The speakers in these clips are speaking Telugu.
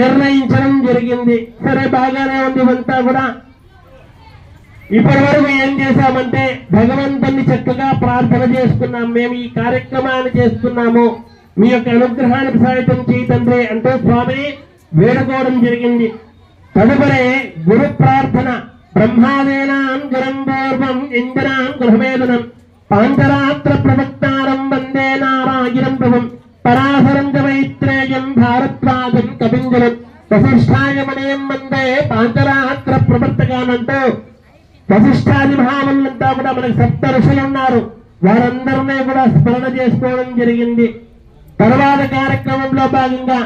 నిర్ణయించడం జరిగింది. సరే, బాగానే ఉంది. ఇవంతా కూడా ఇప్పటి వరకు ఏం చేశామంటే భగవంతుని చక్కగా ప్రార్థన చేసుకున్నాం. మేము ఈ కార్యక్రమాన్ని చేస్తున్నాము, మీ యొక్క అనుగ్రహాన్ని ప్రసాదితం చేయండి అంటూ స్వామిని వేడుకోవడం జరిగింది. తదుపరి గురు ప్రార్థన. బ్రహ్మాదేనాం గురం పూర్వం ఇంద్రాం గృహమేదనం పాంచరాత్ర ప్రవక్తారం వందే నారాయణం ప్రభుం పరాశరం చ మైత్రేయం భారద్వాజం కపింజలం వశిష్ఠాయ మనేం వందే పాంచరాత్ర ప్రవర్తకానంటూ వశిష్ఠాది మహాములంతా కూడా మనకు సప్త ఋషులు ఉన్నారు. వారందరినీ కూడా స్మరణ చేసుకోవడం జరిగింది. తర్వాత కార్యక్రమంలో భాగంగా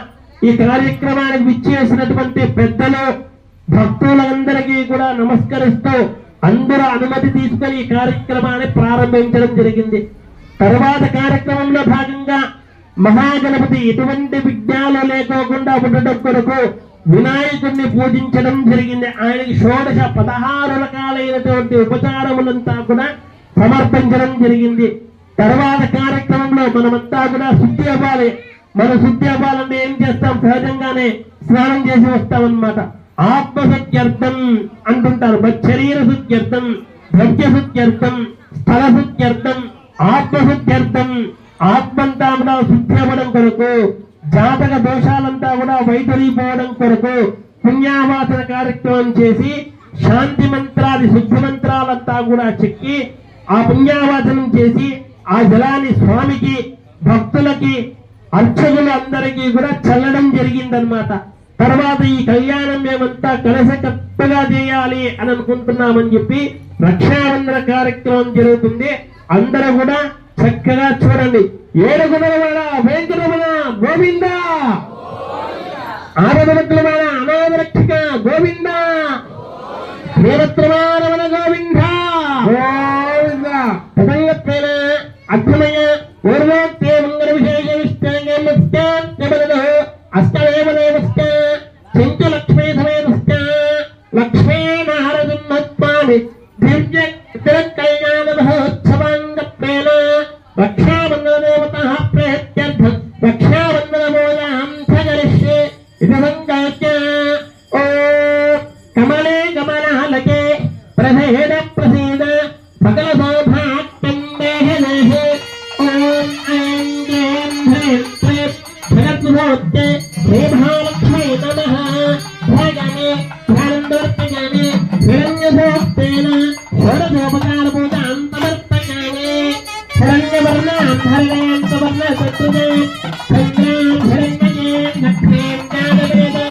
ఈ కార్యక్రమానికి విచ్చేసినటువంటి పెద్దలు భక్తులందరికీ కూడా నమస్కరిస్తూ అందరూ అనుమతి తీసుకొని ఈ కార్యక్రమాన్ని ప్రారంభించడం జరిగింది. తర్వాత కార్యక్రమంలో భాగంగా మహాగణపతి ఎటువంటి విఘ్నాలు లేకోకుండా ఉండటం కొరకు వినాయకుడిని పూజించడం జరిగింది. ఆయనకి 16 రకాలైనటువంటి ఉపచారములంతా కూడా సమర్పించడం జరిగింది. తర్వాత కార్యక్రమంలో మనమంతా కూడా శుద్ధి అవ్వాలి. మనం శుద్ధి అవ్వాలంటే ఏం చేస్తాం? సహజంగానే స్నానం చేసి వస్తామన్నమాట. ఆత్మశుద్ధ్యర్థం అంటుంటారు. శరీర శుద్ధ్యర్థం, ద్రవ్య శుద్ధ్యర్థం, స్థల శుద్ధ్యర్థం, ఆత్మశుద్ధ్యర్థం. ఆత్మంతా కూడా శుద్ధి అవ్వడం కొరకు, జాతక దోషాలంతా కూడా వైదొలిపోవడం కొరకు పుణ్యావాసన కార్యక్రమం చేసి శాంతి మంత్రాది శుద్ధ మంత్రాలంతా కూడా చెక్కి ఆ పుణ్యావాసనం చేసి ఆ జలాన్ని స్వామికి, భక్తులకి, అర్చకులు అందరికీ కూడా చల్లడం జరిగిందనమాట. తర్వాత ఈ కళ్యాణం మేమంతా కలసకట్టుగా చేయాలి అని అనుకుంటున్నామని చెప్పి రక్షాబంధన కార్యక్రమం జరుగుతుంది. అందరూ కూడా చక్కగా చూడండి. 7 గుణముల వెంకటరమణ గోవింద, 6 గుణముల అనాథ రక్షక గోవింద, శ్రీరత్నమారమణ గోవింద గోవింద. తదంగత్వేన అర్థమయ పూర్వోక్తే మంగళ విశేష విష్ణు అష్టదేవదేవస్థ చెంచు లక్ష్మీ సమేతస్థ లక్ష్మీ నారదున్మత్వామి దివ్య